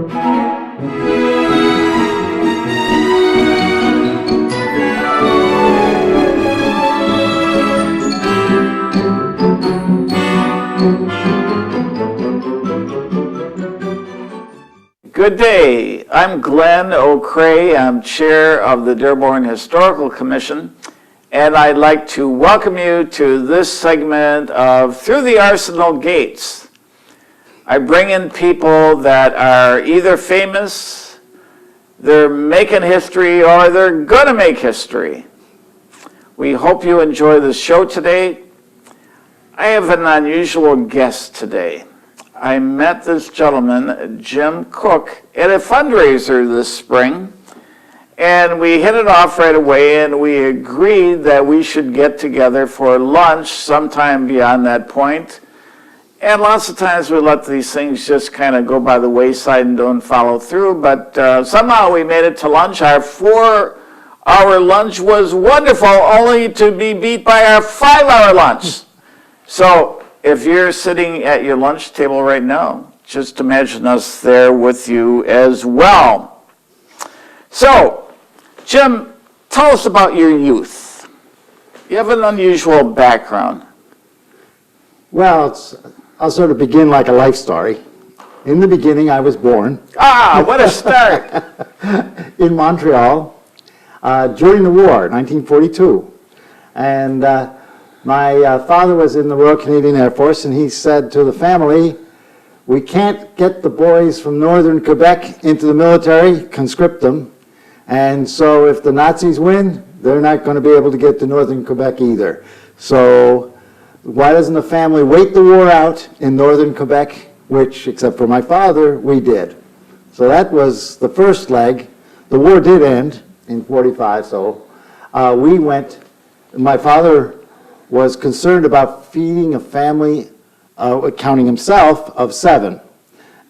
Good day. I'm Glenn O'Cray. I'm chair of the Dearborn Historical Commission, and I'd like to welcome you to this segment of Through the Arsenal Gates. I bring in people that are either famous, they're making history, or they're going to make history. We hope you enjoy the show today. I have an unusual guest today. I met this gentleman, Jim Cook, at a fundraiser this spring, and we hit it off right away, and we agreed that we should get together for lunch sometime beyond that point. And lots of times we let these things just kind of go by the wayside and don't follow through, but somehow we made it to lunch. Our 4-hour lunch was wonderful, only to be beat by our 5-hour lunch. So if you're sitting at your lunch table right now, just imagine us there with you as well. So, Jim, tell us about your youth. You have an unusual background. Well, I'll sort of begin like a life story. In the beginning, I was born. Ah, what a start! In Montreal during the war, 1942. And my father was in the Royal Canadian Air Force, and he said to the family, we can't get the boys from northern Quebec into the military, conscript them, and so if the Nazis win, they're not going to be able to get to northern Quebec either. So why doesn't the family wait the war out in northern Quebec, which, except for my father, we did. So that was the first leg. The war did end in 45, so we went. My father was concerned about feeding a family, counting himself, of 7.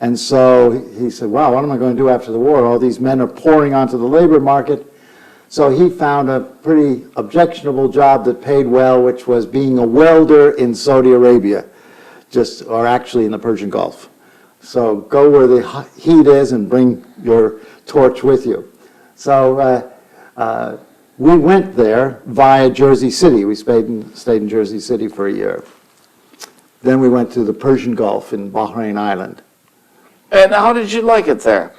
And so he said, wow, what am I going to do after the war? All these men are pouring onto the labor market. So he found a pretty objectionable job that paid well, which was being a welder in Saudi Arabia, or actually in the Persian Gulf. So go where the heat is and bring your torch with you. So we went there via Jersey City. We stayed in Jersey City for a year. Then we went to the Persian Gulf in Bahrain Island. And how did you like it there?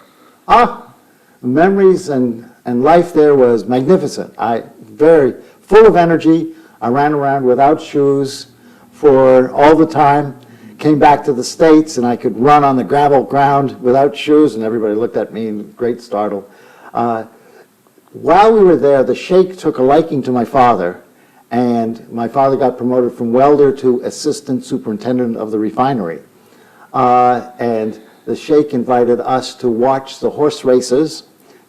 Memories and life there was magnificent. Very full of energy. I ran around without shoes for all the time. Came back to the States and I could run on the gravel ground without shoes, and everybody looked at me in great startle. While we were there, the sheikh took a liking to my father, and my father got promoted from welder to assistant superintendent of the refinery. And the sheikh invited us to watch the horse races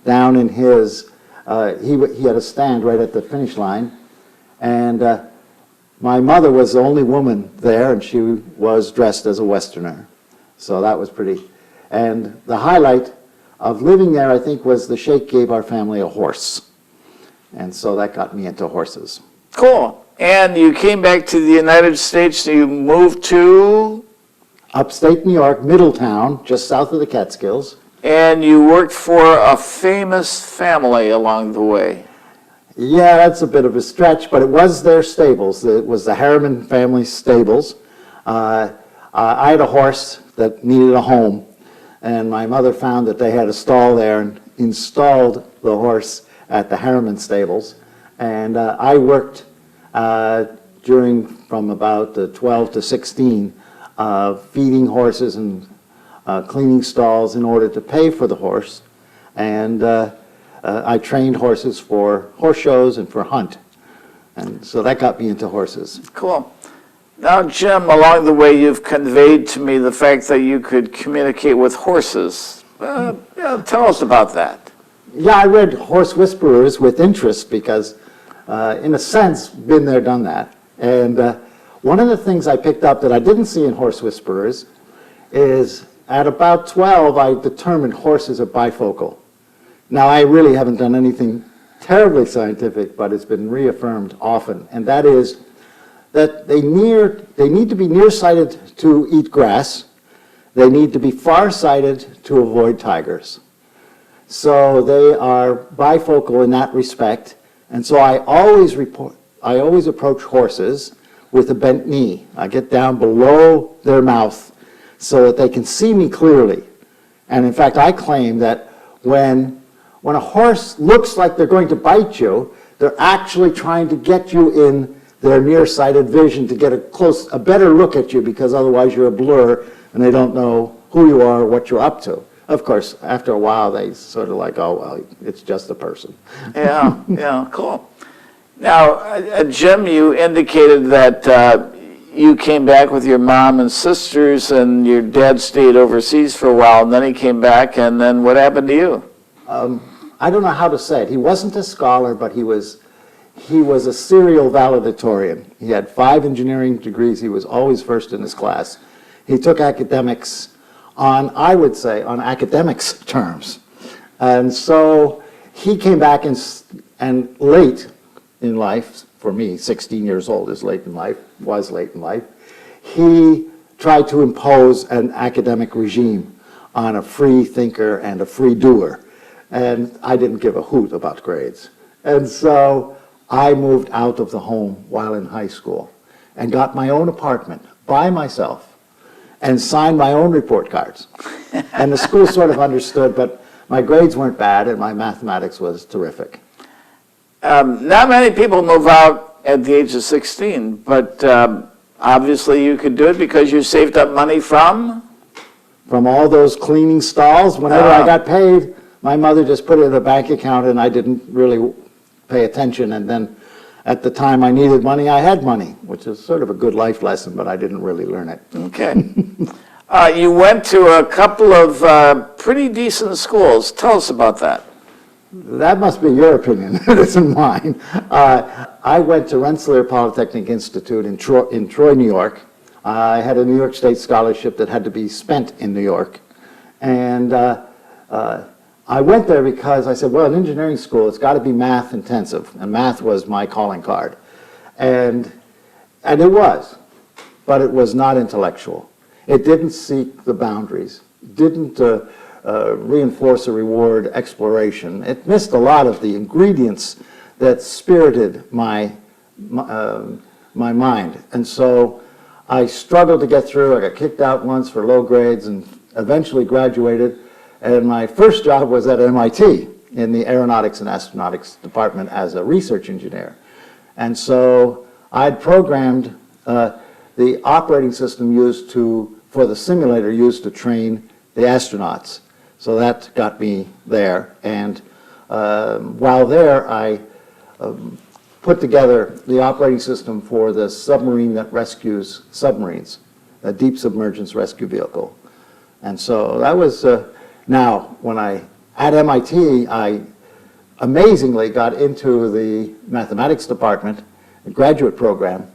down in his, he had a stand right at the finish line. And my mother was the only woman there, and she was dressed as a Westerner. So that was pretty. And the highlight of living there, I think, was the sheikh gave our family a horse. And so that got me into horses. Cool. And you came back to the United States, you moved to? Upstate New York, Middletown, just south of the Catskills. And you worked for a famous family along the way. Yeah, that's a bit of a stretch, but it was their stables. It was the Harriman family stables. I had a horse that needed a home, and my mother found that they had a stall there and installed the horse at the Harriman stables. And I worked from about 12 to 16, feeding horses and cleaning stalls in order to pay for the horse. And I trained horses for horse shows and for hunt. And so that got me into horses. Cool. Now, Jim, along the way, you've conveyed to me the fact that you could communicate with horses. Tell us about that. Yeah, I read Horse Whisperers with interest because, in a sense, been there, done that. And one of the things I picked up that I didn't see in Horse Whisperers is at about 12, I determined horses are bifocal. Now, I really haven't done anything terribly scientific, but it's been reaffirmed often, and that is that they need to be nearsighted to eat grass, they need to be farsighted to avoid tigers. So they are bifocal in that respect, and so I always approach horses with a bent knee. I get down below their mouth so that they can see me clearly. And in fact, I claim that when a horse looks like they're going to bite you, they're actually trying to get you in their nearsighted vision to get a better look at you, because otherwise you're a blur and they don't know who you are or what you're up to. Of course, after a while, they sort of like, oh, well, it's just a person. Yeah, yeah, cool. Now, Jim, you indicated that you came back with your mom and sisters, and your dad stayed overseas for a while, and then he came back, and then what happened to you? I don't know how to say it. He wasn't a scholar, but he was a serial valedictorian. He had 5 engineering degrees. He was always first in his class. He took academics on, I would say, on academics terms. And so he came back and late in life, for me, 16 years old is late in life, was late in life, he tried to impose an academic regime on a free thinker and a free doer. And I didn't give a hoot about grades. And so I moved out of the home while in high school and got my own apartment by myself and signed my own report cards. And the school sort of understood, but my grades weren't bad and my mathematics was terrific. Not many people move out at the age of 16, but obviously you could do it because you saved up money from? From all those cleaning stalls. Whenever I got paid, my mother just put it in a bank account and I didn't really pay attention. And then at the time I needed money, I had money, which is sort of a good life lesson, but I didn't really learn it. Okay. You went to a couple of pretty decent schools. Tell us about that. That must be your opinion. It isn't mine. I went to Rensselaer Polytechnic Institute in Troy, New York. I had a New York State scholarship that had to be spent in New York. And I went there because I said, well, in engineering school, it's got to be math intensive. And math was my calling card. And it was, but it was not intellectual. It didn't seek the boundaries, didn't reinforce or reward exploration. It missed a lot of the ingredients that spirited my mind. And so I struggled to get through. I got kicked out once for low grades and eventually graduated. And my first job was at MIT in the Aeronautics and Astronautics department as a research engineer. And so I'd programmed the operating system used for the simulator used to train the astronauts. So that got me there. And while there, I put together the operating system for the submarine that rescues submarines, a deep submergence rescue vehicle. And so that was, now, when at MIT, I amazingly got into the mathematics department, a graduate program,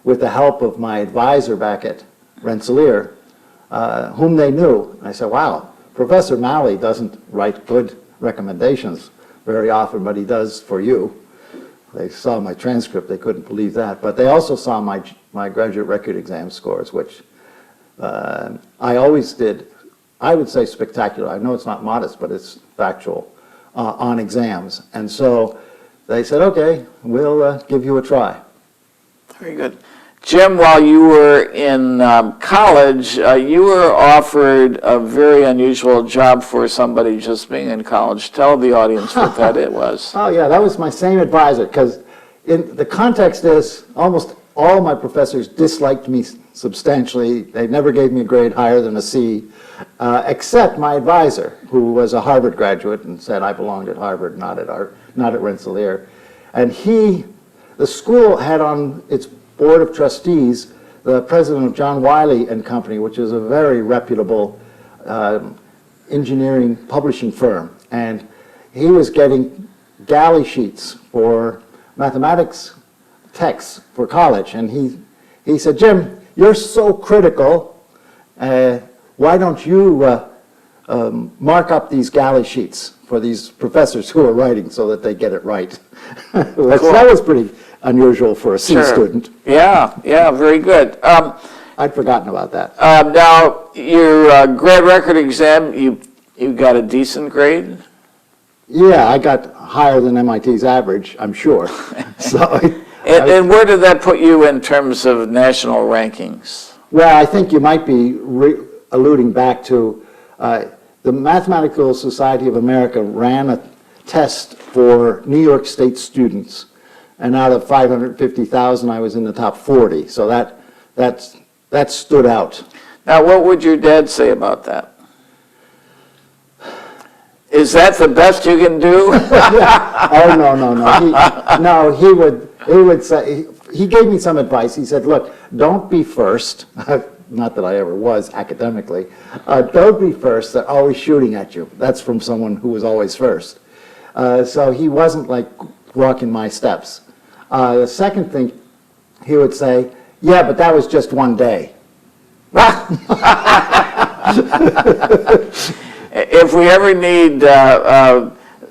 with the help of my advisor back at Rensselaer, whom they knew. And I said, wow, Professor Malley doesn't write good recommendations very often, but he does for you. They saw my transcript, they couldn't believe that. But they also saw my graduate record exam scores, which I always did, I would say spectacular. I know it's not modest, but it's factual on exams. And so they said, okay, we'll give you a try. Very good. Jim, while you were in college, you were offered a very unusual job for somebody just being in college. Tell the audience what that it was. Oh yeah, that was my same advisor, because the context is almost all my professors disliked me substantially. They never gave me a grade higher than a C, except my advisor, who was a Harvard graduate and said I belonged at Harvard, not at Rensselaer. And the school had on its board of trustees the president of John Wiley and Company, which is a very reputable engineering publishing firm. And he was getting galley sheets for mathematics texts for college. And he said, Jim, you're so critical, why don't you mark up these galley sheets for these professors who are writing so that they get it right. That was pretty unusual for a C student. Yeah, very good. I'd forgotten about that. Now, your grad record exam, you got a decent grade? Yeah, I got higher than MIT's average, I'm sure. So, And where did that put you in terms of national rankings? well, I think you might be alluding back to the Mathematical Society of America ran a test for New York State students, and out of 550,000, I was in the top 40. So that stood out. Now, what would your dad say about that? Is that the best you can do? Oh, no. He would say, he gave me some advice. He said, look, don't be first. Not that I ever was academically. Don't be first. They're always shooting at you. That's from someone who was always first. So he wasn't like walking my steps. The second thing he would say, yeah, but that was just one day. If we ever need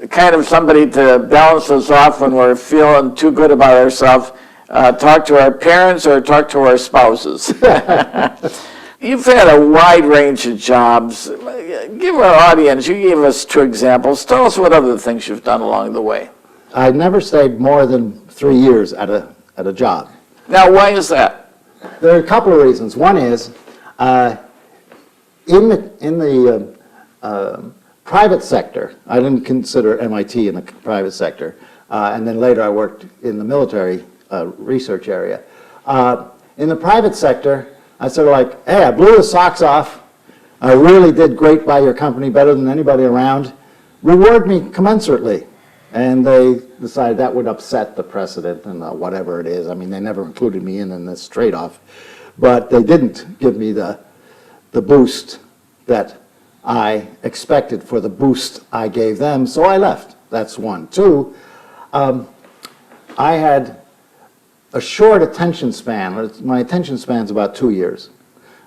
kind of somebody to balance us off when we're feeling too good about ourselves, talk to our parents or talk to our spouses. You've had a wide range of jobs. Give our audience, you gave us 2 examples. Tell us what other things you've done along the way. I never stayed more than 3 years at a job. Now, why is that? There are a couple of reasons. One is, in the private sector, I didn't consider MIT in the private sector, and then later I worked in the military research area. In the private sector, I sort of like, hey, I blew the socks off. I really did great by your company, better than anybody around. Reward me commensurately. And they decided that would upset the precedent and whatever it is. I mean, they never included me in this trade-off, but they didn't give me the boost that I expected for the boost I gave them, so I left. That's one. 2, I had a short attention span. My attention span's about 2 years.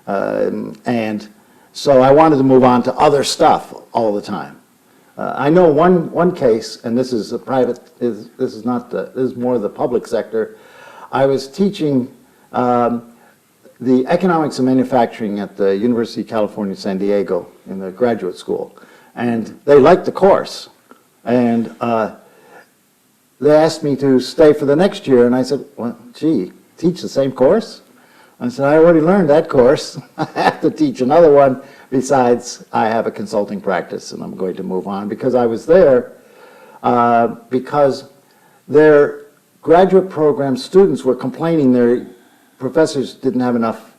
And so I wanted to move on to other stuff all the time. I know one case, and this is a private, this is more the public sector. I was teaching the economics of manufacturing at the University of California, San Diego in the graduate school. And they liked the course. And they asked me to stay for the next year, and I said, well, gee, teach the same course? I said, I already learned that course. I have to teach another one. Besides, I have a consulting practice, and I'm going to move on, because I was there because their graduate program students were complaining their professors didn't have enough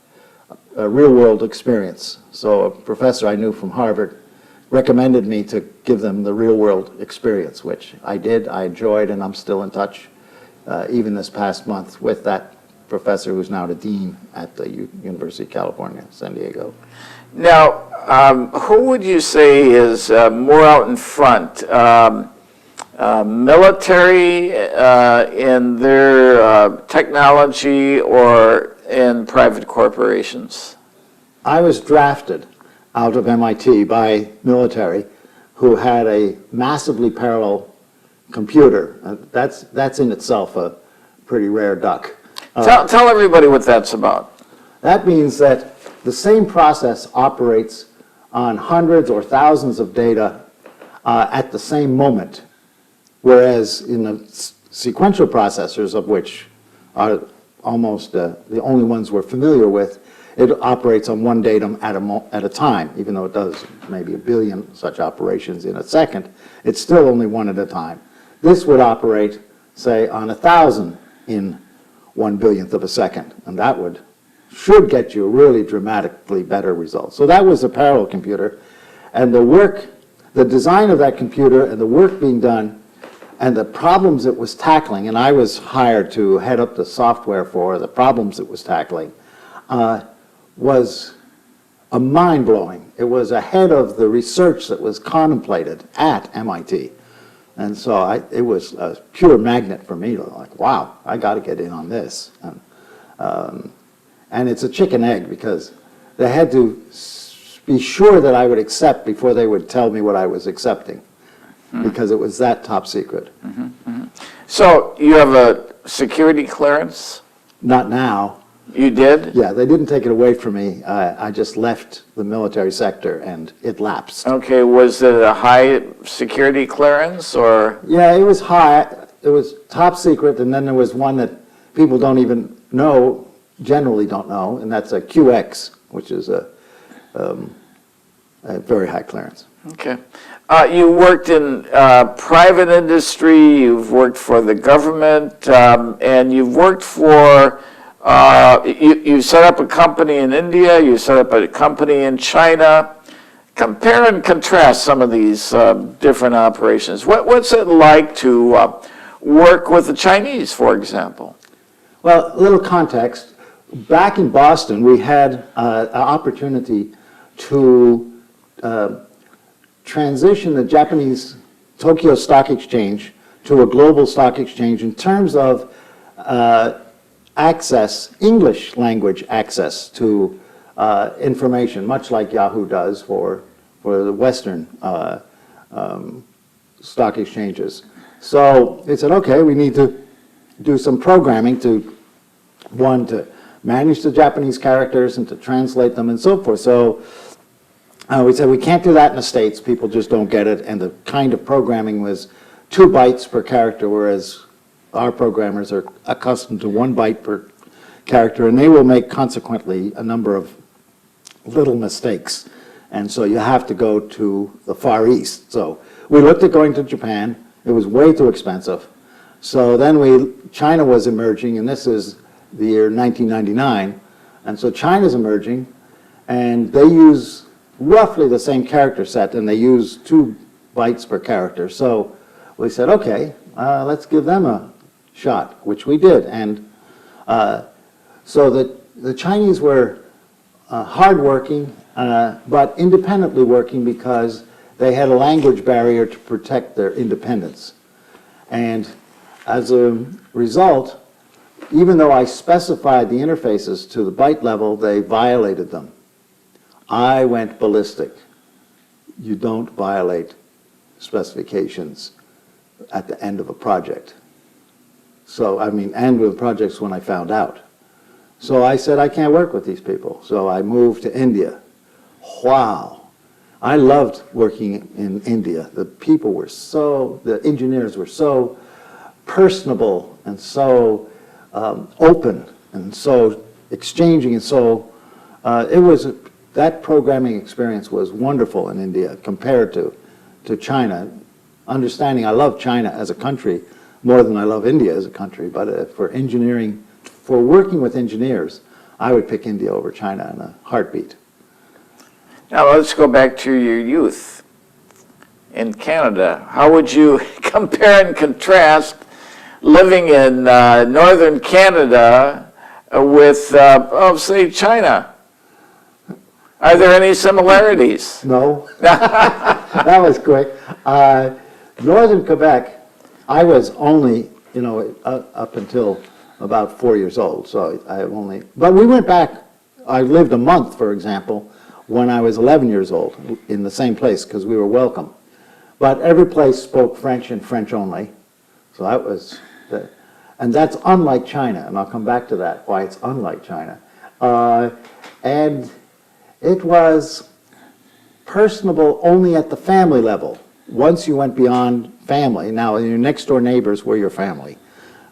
real-world experience. So a professor I knew from Harvard recommended me to give them the real-world experience, which I did, I enjoyed, and I'm still in touch, even this past month, with that professor who's now the dean at the University of California, San Diego. Now, who would you say is more out in front? Military in their technology or in private corporations? I was drafted out of MIT by military who had a massively parallel computer. That's in itself a pretty rare duck. Tell everybody what that's about. That means that the same process operates on hundreds or thousands of data at the same moment, whereas in the sequential processors, of which are almost the only ones we're familiar with, it operates on one datum at a time. Even though it does maybe 1 billion such operations in a second, it's still only one at a time. This would operate, say, on 1,000 in 1/1000th of a second, and that should get you really dramatically better results. So that was a parallel computer, and the design of that computer and the work being done and the problems it was tackling, and I was hired to head up the software for the problems it was tackling, was a mind-blowing. It was ahead of the research that was contemplated at MIT. And so it was a pure magnet for me, like, wow, I got to get in on this. And it's a chicken egg, because they had to be sure that I would accept before they would tell me what I was accepting, because it was that top secret. So you have a security clearance? Not now. You did? Yeah, they didn't take it away from me. I just left the military sector and it lapsed. Okay, was it a high security clearance or? Yeah, it was high. It was top secret, and then there was one that people don't even know, generally don't know, and that's a QX, which is a very high clearance. Okay. You worked in private industry, you've worked for the government, and you've worked for, you set up a company in India, you set up a company in China. Compare and contrast some of these different operations. What's it like to work with the Chinese, for example? Well, a little context. Back in Boston, we had an opportunity to transition the Japanese Tokyo Stock Exchange to a global stock exchange in terms of access, English language access to information, much like Yahoo does for the Western stock exchanges. So they said, okay, we need to do some programming to manage the Japanese characters and to translate them and so forth. So we said we can't do that in the States. People just don't get it. And the kind of programming was 2 bytes per character, whereas our programmers are accustomed to 1 byte per character, and they will make consequently a number of little mistakes. And so you have to go to the Far East. So we looked at going to Japan. It was way too expensive. So then China was emerging, and this is the year 1999. And so China's emerging, and they use roughly the same character set, and they use 2 bytes per character. So we said, okay, let's give them a shot, which we did. And so the Chinese were hardworking, but independently working because they had a language barrier to protect their independence. And as a result, even though I specified the interfaces to the byte level, they violated them. I went ballistic. You don't violate specifications at the end of a project. So, I mean, end of projects when I found out. So I said, I can't work with these people. So I moved to India. Wow. I loved working in India. The people were the engineers were so personable and so open and so exchanging and so, that programming experience was wonderful in India compared to China. Understanding I love China as a country more than I love India as a country, but for engineering, for working with engineers, I would pick India over China in a heartbeat. Now let's go back to your youth in Canada. How would you compare and contrast living in northern Canada with, say, China? Are there any similarities? No. That was quick. Northern Quebec, I was only, up until about 4 years old, so but we went back. I lived a month, for example, when I was 11 years old in the same place because we were welcome. But every place spoke French and French only, so that was, and that's unlike China, and I'll come back to that, why it's unlike China. And it was personable only at the family level. Once you went beyond family, now your next door neighbors were your family.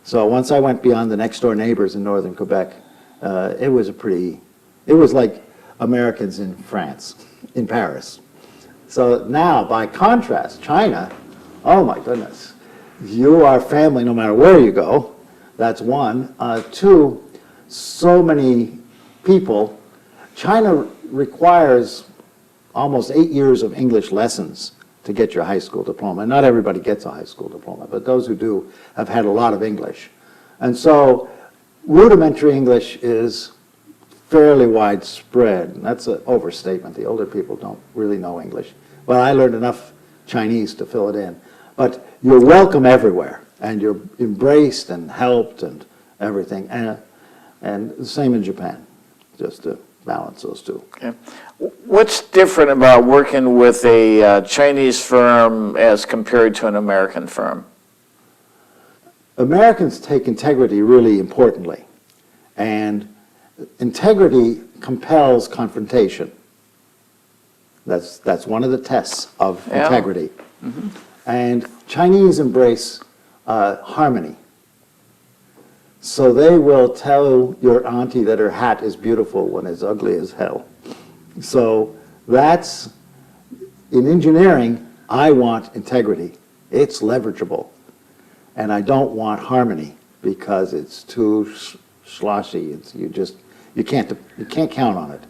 So once I went beyond the next door neighbors in northern Quebec, it was like Americans in France, in Paris. So now, by contrast, China, oh my goodness, you are family no matter where you go. That's one. 2, so many people. China requires almost 8 years of English lessons to get your high school diploma. Not everybody gets a high school diploma, but those who do have had a lot of English. And so rudimentary English is fairly widespread. And that's an overstatement. The older people don't really know English. But I learned enough Chinese to fill it in. But you're welcome everywhere, and you're embraced and helped and everything. And the same in Japan, just to balance those two. Okay. What's different about working with a Chinese firm as compared to an American firm? Americans take integrity really importantly. And integrity compels confrontation. That's one of the tests of integrity. And Chinese embrace harmony. So they will tell your auntie that her hat is beautiful when it's ugly as hell. So that's, in engineering, I want integrity. It's leverageable. And I don't want harmony because it's too sloshy. You can't count on it.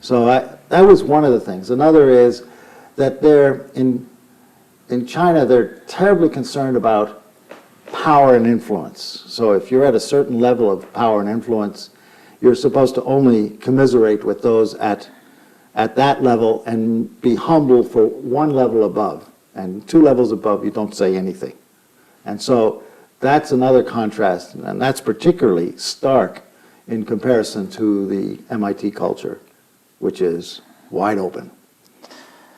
So that was one of the things. Another is that in China, they're terribly concerned about power and influence. So if you're at a certain level of power and influence, you're supposed to only commiserate with those at that level and be humble for one level above. And 2 levels above, you don't say anything. And so that's another contrast, and that's particularly stark in comparison to the MIT culture, which is wide open.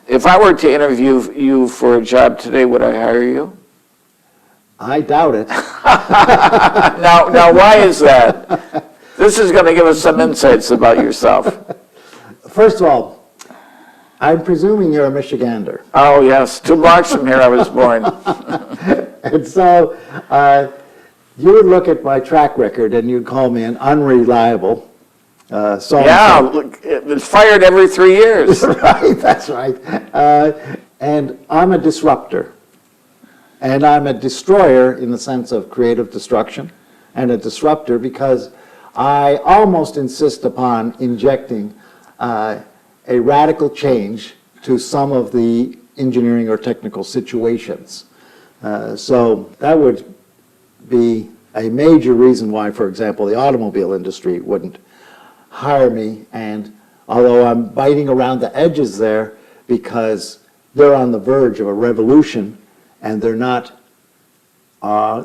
If I were to interview you for a job today, would I hire you? I doubt it. Now, why is that? This is going to give us some insights about yourself. First of all, I'm presuming you're a Michigander. Oh, yes. 2 blocks from here I was born. And so you would look at my track record and you'd call me an unreliable so-and-so. Yeah, look, it's fired every 3 years. Right, that's right. And I'm a disruptor. And I'm a destroyer in the sense of creative destruction, and a disruptor because I almost insist upon injecting a radical change to some of the engineering or technical situations. So that would be a major reason why, for example, the automobile industry wouldn't hire me. And although I'm biting around the edges there because they're on the verge of a revolution and they're not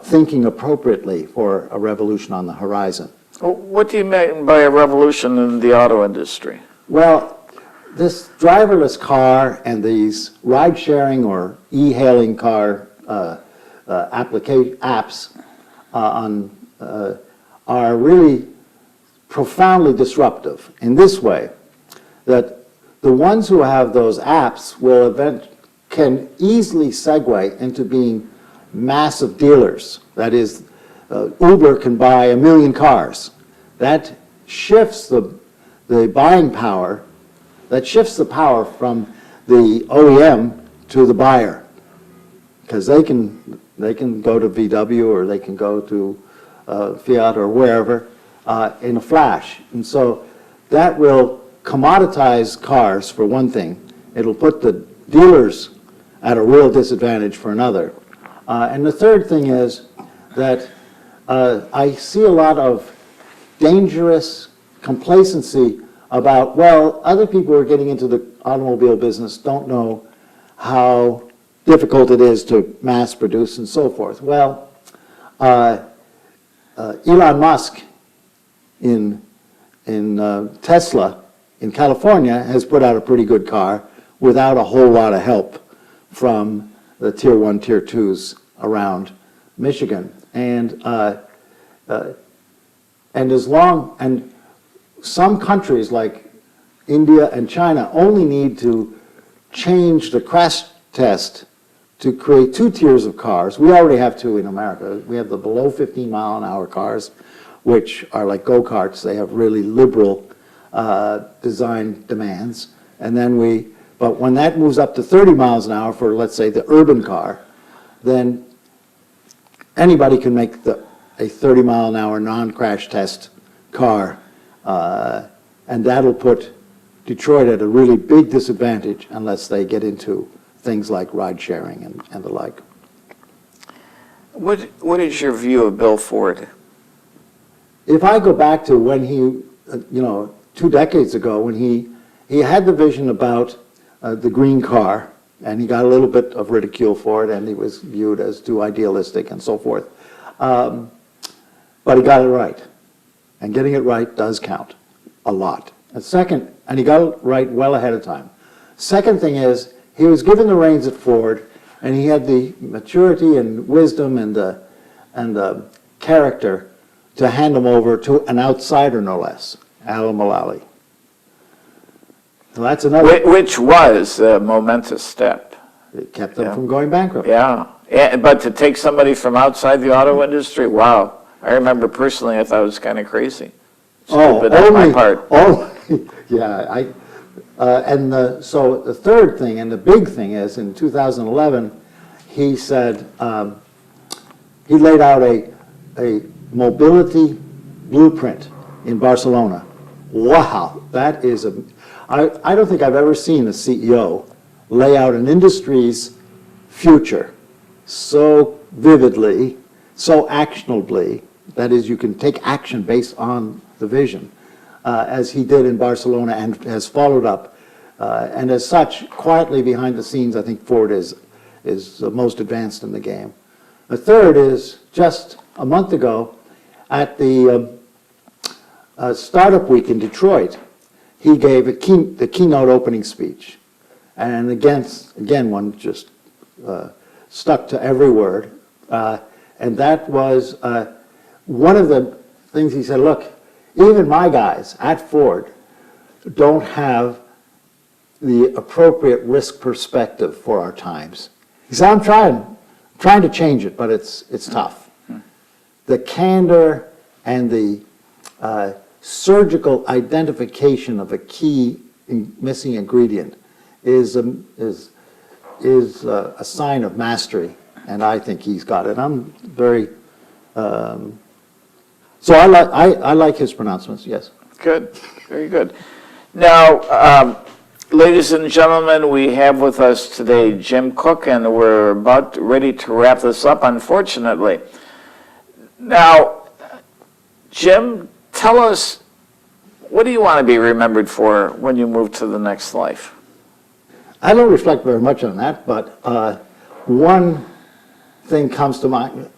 thinking appropriately for a revolution on the horizon. Well, what do you mean by a revolution in the auto industry? Well, this driverless car and these ride-sharing or e-hailing car apps are really profoundly disruptive in this way, that the ones who have those apps can easily segue into being massive dealers. That is, Uber can buy 1 million cars. That shifts the buying power, that shifts the power from the OEM to the buyer, because they can go to VW or they can go to Fiat or wherever in a flash. And so that will commoditize cars for one thing. It'll put the dealers at a real disadvantage for another. And the third thing is that I see a lot of dangerous complacency about, well, other people who are getting into the automobile business don't know how difficult it is to mass produce and so forth. Well, Elon Musk in Tesla in California has put out a pretty good car without a whole lot of help from the tier 1, tier 2s around Michigan. And some countries like India and China only need to change the crash test to create 2 tiers of cars. We already have 2 in America. We have the below 15-mile-an-hour cars, which are like go-karts. They have really liberal design demands. And then but when that moves up to 30 miles an hour for, let's say, the urban car, then anybody can make a 30-mile-an-hour non-crash test car, and that'll put Detroit at a really big disadvantage unless they get into things like ride sharing and the like. What is your view of Bill Ford? If I go back to when he, 2 decades ago, when he had the vision about the green car, and he got a little bit of ridicule for it, and he was viewed as too idealistic and so forth. But he got it right. And getting it right does count a lot. And he got it right well ahead of time. Second thing is, he was given the reins at Ford, and he had the maturity and wisdom and the character to hand them over to an outsider, no less. Al Mulally. So that's another. Which was a momentous step. It kept them from going bankrupt. Yeah, but to take somebody from outside the auto industry, wow. I remember personally, I thought it was kind of crazy. Stupid on my part. Yeah, so the third thing, and the big thing is, in 2011, he said, he laid out a mobility blueprint in Barcelona. Wow, that is I don't think I've ever seen a CEO lay out an industry's future so vividly, so actionably, that is, you can take action based on the vision, as he did in Barcelona and has followed up. And as such, quietly behind the scenes, I think Ford is the most advanced in the game. The third is, just a month ago, at the Startup Week in Detroit, he gave the keynote opening speech. And again, one just stuck to every word. And that was one of the things he said, look, even my guys at Ford don't have the appropriate risk perspective for our times. He said, I'm trying to change it, but it's tough. The candor and the surgical identification of a key missing ingredient is a sign of mastery, and I think he's got it. I'm very so I like his pronouncements. Yes. Good, very good. Now, ladies and gentlemen, we have with us today Jim Cook, and we're about ready to wrap this up, unfortunately. Now, Jim, tell us, what do you want to be remembered for when you move to the next life? I don't reflect very much on that, but one thing comes to mind.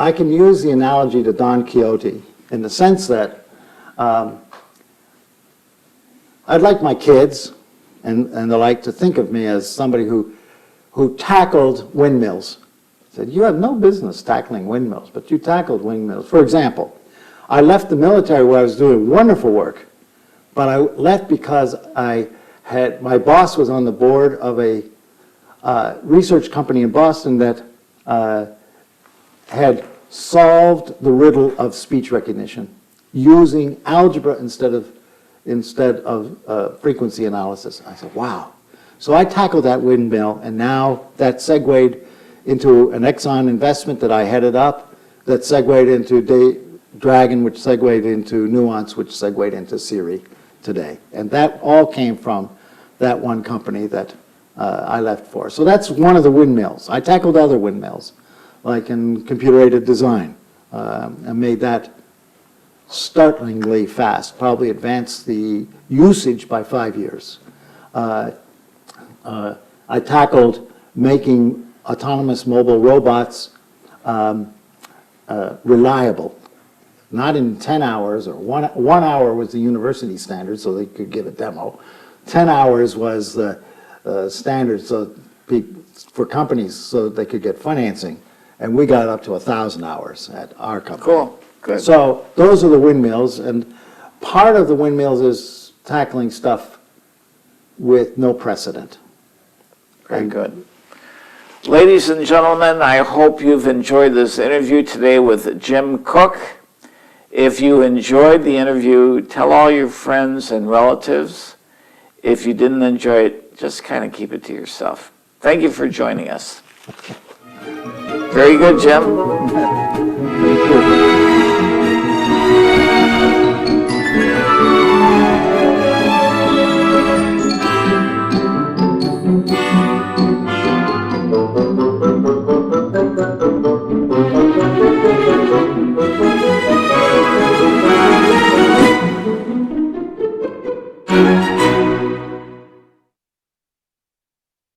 I can use the analogy to Don Quixote in the sense that I'd like my kids and the like to think of me as somebody who tackled windmills. I said, you have no business tackling windmills, but you tackled windmills. For example, I left the military where I was doing wonderful work, but I left because my boss was on the board of a research company in Boston that had solved the riddle of speech recognition using algebra instead of frequency analysis. I said, wow. So I tackled that windmill, and now that segued into an Exxon investment that I headed up, that segued into Dragon, which segued into Nuance, which segued into Siri today. And that all came from that one company that I left for. So that's one of the windmills. I tackled other windmills, like in computer-aided design, and made that startlingly fast, probably advanced the usage by 5 years. I tackled making autonomous mobile robots reliable. Not in 10 hours, or one hour was the university standard, so they could give a demo. 10 hours was the standard for companies so they could get financing. And we got up to 1,000 hours at our company. Cool, good. So those are the windmills, and part of the windmills is tackling stuff with no precedent. Very good. Ladies and gentlemen, I hope you've enjoyed this interview today with Jim Cook. If you enjoyed the interview, tell all your friends and relatives. If you didn't enjoy it, just kind of keep it to yourself. Thank you for joining us. Very good, Jim.